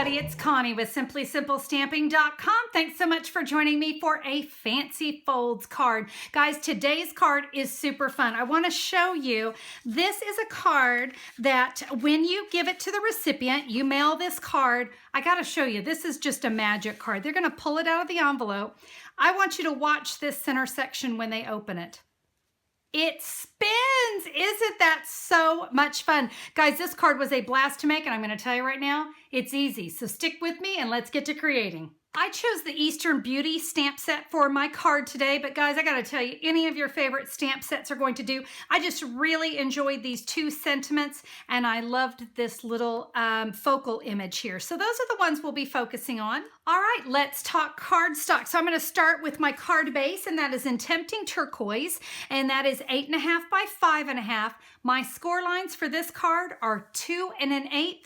everybody, it's Connie with SimplySimpleStamping.com. Thanks so much for joining me for a Fancy Folds card. Guys, today's card is super fun. I want to show you, this is a card that when you give it to the recipient, you mail this card. I got to show you, this is just a magic card. They're going to pull it out of the envelope. I want you to watch this center section when they open it. It spins. Isn't that so much fun? Guys, this card was a blast to make, and I'm going to tell you right now, it's easy. So stick with me and let's get to creating. I chose the Eastern Beauty stamp set for my card today, but guys, I got to tell you, any of your favorite stamp sets are going to do. I just really enjoyed these two sentiments, and I loved this little focal image here. So those are the ones we'll be focusing on. All right, let's talk cardstock. So I'm going to start with my card base, and that is in Tempting Turquoise, and that is 8.5 by 5.5. My score lines for this card are 2 1/8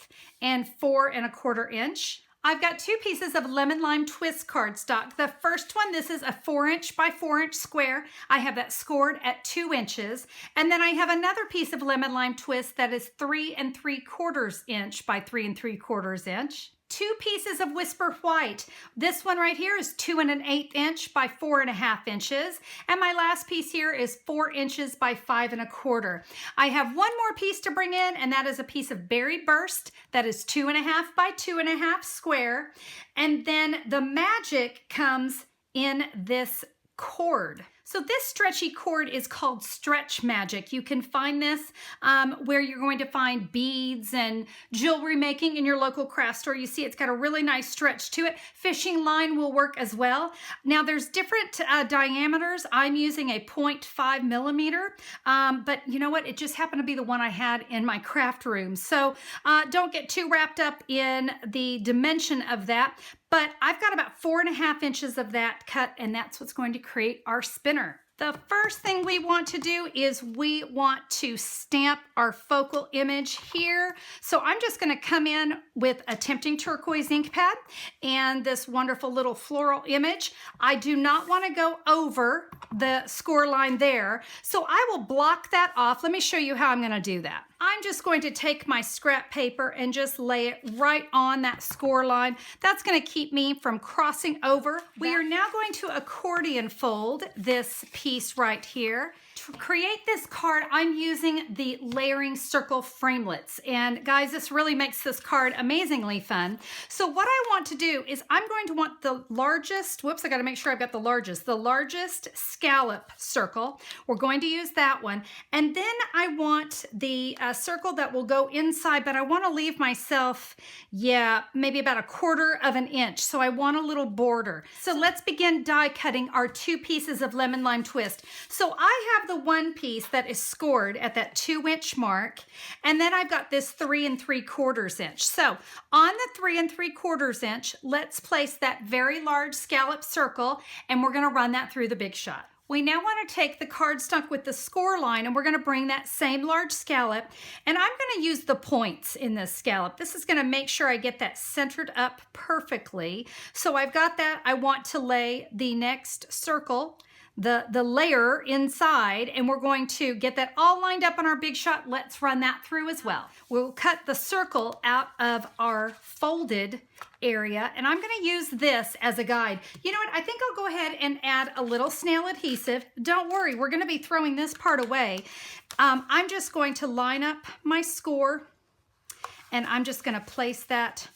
and 4 1/4 inch. I've got two pieces of lemon lime twist cardstock. The first one, this is a 4" by 4" square. I have that scored at 2 inches. And then I have another piece of lemon lime twist that is 3 3/4 inch by 3 3/4 inch. Two pieces of Whisper White. This one right here is 2 1/8 inch by 4.5 inches. And my last piece here is 4 inches by 5 1/4. I have one more piece to bring in, and that is a piece of Berry Burst that is 2.5 by 2.5 square. And then the magic comes in this cord. So this stretchy cord is called Stretch Magic. You can find this where you're going to find beads and jewelry making in your local craft store. You see it's got a really nice stretch to it. Fishing line will work as well. Now there's different diameters. I'm using a 0.5 millimeter, but you know what? It just happened to be the one I had in my craft room. So don't get too wrapped up in the dimension of that. But I've got about 4.5 inches of that cut, and that's what's going to create our spinner. The first thing we want to do is we want to stamp our focal image here. So I'm just going to come in with a Tempting Turquoise ink pad and this wonderful little floral image. I do not want to go over the score line there, so I will block that off. Let me show you how I'm going to do that. I'm just going to take my scrap paper and just lay it right on that score line. That's going to keep me from crossing over. We are now going to accordion fold this piece right here. To create this card, I'm using the layering circle framelits. And guys, this really makes this card amazingly fun. So what I want to do is I'm going to want the largest, whoops, I got to make sure I've got the largest scallop circle. We're going to use that one. And then I want the circle that will go inside, but I want to leave myself, maybe about 1/4 inch. So I want a little border. So let's begin die cutting our two pieces of lemon lime twist. So I have the one piece that is scored at that 2 inch mark, and then I've got this 3 3/4 inch. So on the 3 3/4 inch, let's place that very large scallop circle, and we're going to run that through the Big Shot. We now want to take the cardstock with the score line, and we're going to bring that same large scallop, and I'm going to use the points in this scallop. This is going to make sure I get that centered up perfectly. So I've got that. I want to lay the next circle, the layer inside, and we're going to get that all lined up on our Big Shot. Let's run that through as well. We'll cut the circle out of our folded area, and I'm going to use this as a guide. You know what? I think I'll go ahead and add a little snail adhesive. Don't worry, we're going to be throwing this part away. I'm just going to line up my score, and I'm just going to place that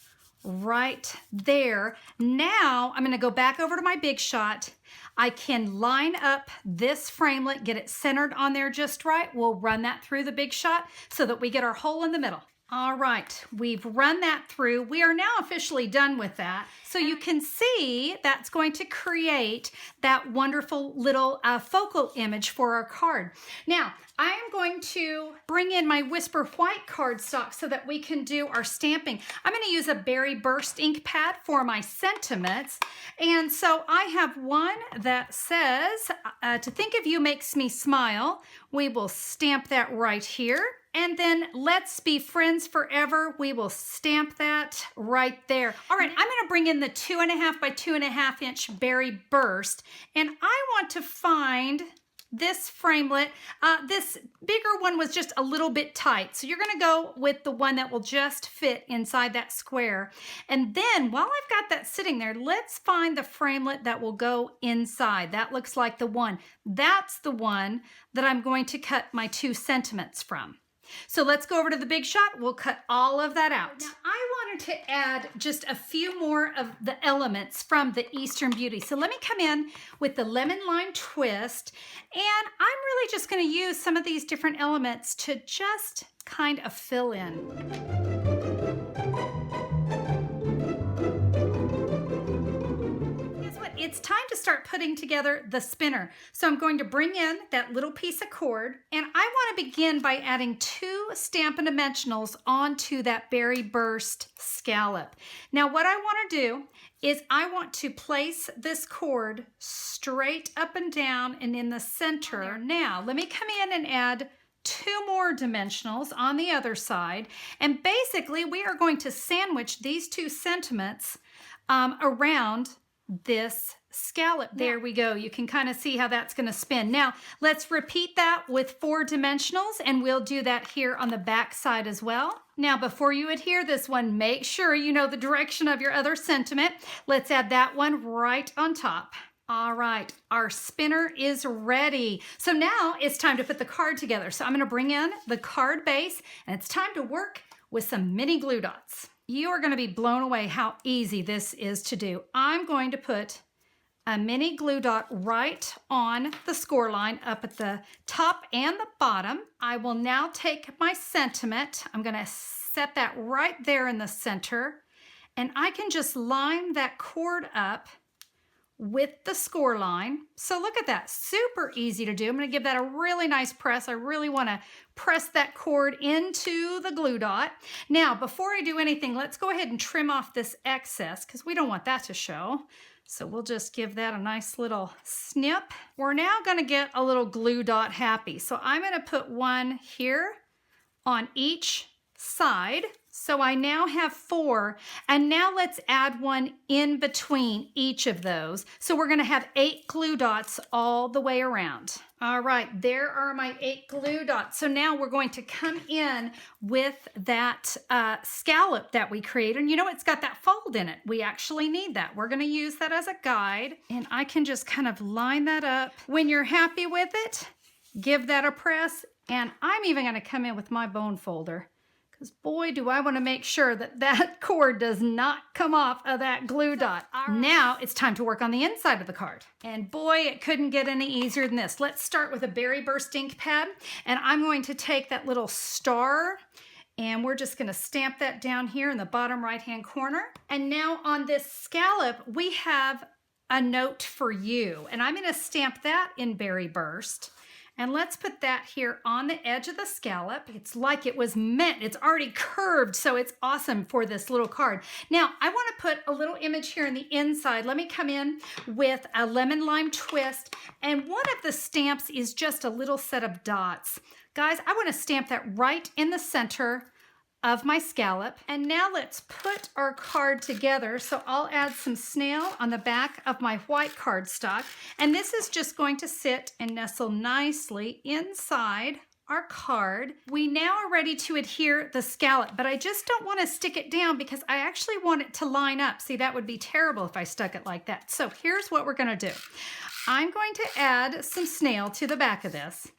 right there. Now I'm going to go back over to my Big Shot. I can line up this framelit, get it centered on there just right. We'll run that through the Big Shot so that we get our hole in the middle. All right, we've run that through. We are now officially done with that. So you can see that's going to create that wonderful little focal image for our card. Now, I am going to bring in my Whisper White cardstock so that we can do our stamping. I'm going to use a Berry Burst ink pad for my sentiments. And so I have one that says, to think of you makes me smile. We will stamp that right here. And then let's be friends forever. We will stamp that right there. All right, I'm gonna bring in the 2.5 by 2.5 inch Berry Burst, and I want to find this framelit. This bigger one was just a little bit tight. So you're gonna go with the one that will just fit inside that square. And then while I've got that sitting there, let's find the framelit that will go inside. That looks like the one. That's the one that I'm going to cut my 2 sentiments from. So let's go over to the big shot. We'll cut all of that out. Now, I wanted to add just a few more of the elements from the Eastern Beauty. So let me come in with the lemon lime twist, and I'm really just going to use some of these different elements to just kind of fill in. It's time to start putting together the spinner. So I'm going to bring in that little piece of cord, and I want to begin by adding 2 Stampin' Dimensionals onto that berry burst scallop. Now what I want to do is I want to place this cord straight up and down and in the center. Now let me come in and add 2 more dimensionals on the other side, and basically we are going to sandwich these 2 sentiments around this scallop. There we go. You can kind of see how that's going to spin. Now let's repeat that with 4 dimensionals, and we'll do that here on the back side as well. Now before you adhere this one, make sure you know the direction of your other sentiment. Let's add that one right on top. All right, our spinner is ready. So now it's time to put the card together. So I'm going to bring in the card base, and it's time to work with some mini glue dots. You are going to be blown away how easy this is to do. I'm going to put a mini glue dot right on the score line up at the top and the bottom. I will now take my sentiment. I'm going to set that right there in the center, and I can just line that cord up with the score line. So look at that, super easy to do. I'm going to give that a really nice press. I really want to press that cord into the glue dot. Now, before I do anything, let's go ahead and trim off this excess because we don't want that to show. So we'll just give that a nice little snip. We're now going to get a little glue dot happy. So I'm going to put one here on each side. So I now have 4, and now let's add one in between each of those. So we're going to have 8 glue dots all the way around. All right, there are my 8 glue dots. So now we're going to come in with that scallop that we created. And you know, it's got that fold in it. We actually need that. We're going to use that as a guide, and I can just kind of line that up. When you're happy with it, give that a press, and I'm even going to come in with my bone folder. Because boy, do I want to make sure that that cord does not come off of that glue dot. Right. Now it's time to work on the inside of the card. And boy, it couldn't get any easier than this. Let's start with a berry burst ink pad. And I'm going to take that little star, and we're just going to stamp that down here in the bottom right-hand corner. And now on this scallop, we have a note for you. And I'm going to stamp that in berry burst. And let's put that here on the edge of the scallop. It's like it was meant. It's already curved, so it's awesome for this little card. Now, I want to put a little image here on the inside. Let me come in with a lemon lime twist, and one of the stamps is just a little set of dots. Guys, I want to stamp that right in the center of my scallop. And now let's put our card together. So I'll add some snail on the back of my white cardstock. And this is just going to sit and nestle nicely inside our card. We now are ready to adhere the scallop, but I just don't want to stick it down because I actually want it to line up. See, that would be terrible if I stuck it like that. So here's what we're going to do. I'm going to add some snail to the back of this.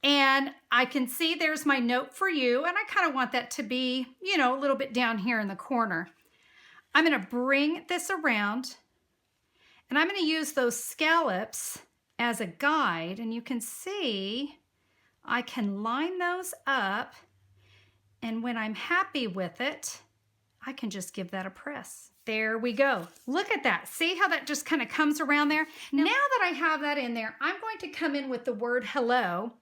And I can see there's my note for you, and I kind of want that to be, you know, a little bit down here in the corner. I'm going to bring this around, and I'm going to use those scallops as a guide, and you can see I can line those up, and when I'm happy with it, I can just give that a press. There we go. Look at that. See how that just kind of comes around there? Now that I have that in there, I'm going to come in with the word hello,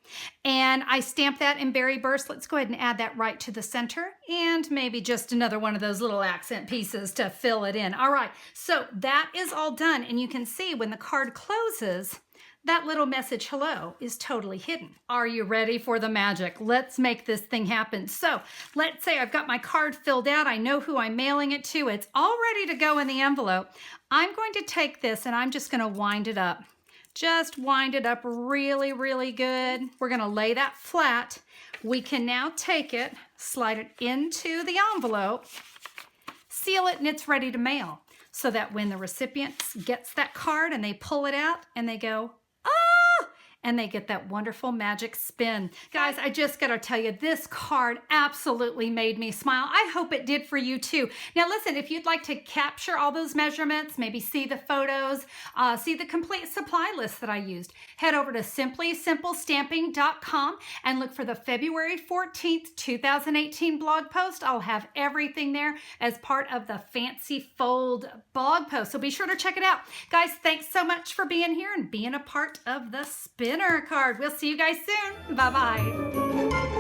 and I stamp that in berry burst. Let's go ahead and add that right to the center, and maybe just another one of those little accent pieces to fill it in. All right, so that is all done, and you can see when the card closes, that little message hello is totally hidden. Are you ready for the magic? Let's make this thing happen. So let's say I've got my card filled out. I know who I'm mailing it to. It's all ready to go in the envelope. I'm going to take this and I'm just going to wind it up Just wind it up really, really good. We're gonna lay that flat. We can now take it, slide it into the envelope, seal it, and it's ready to mail. So that when the recipient gets that card and they pull it out and they go, "Ah!" and they get that wonderful magic spin. Guys, I just gotta tell you, this card absolutely made me smile. I hope it did for you too. Now listen, if you'd like to capture all those measurements, maybe see the photos, see the complete supply list that I used, head over to simplysimplestamping.com and look for the February 14th, 2018 blog post. I'll have everything there as part of the Fancy Fold blog post, so be sure to check it out. Guys, thanks so much for being here and being a part of the Spinner card. We'll see you guys soon. Bye-bye.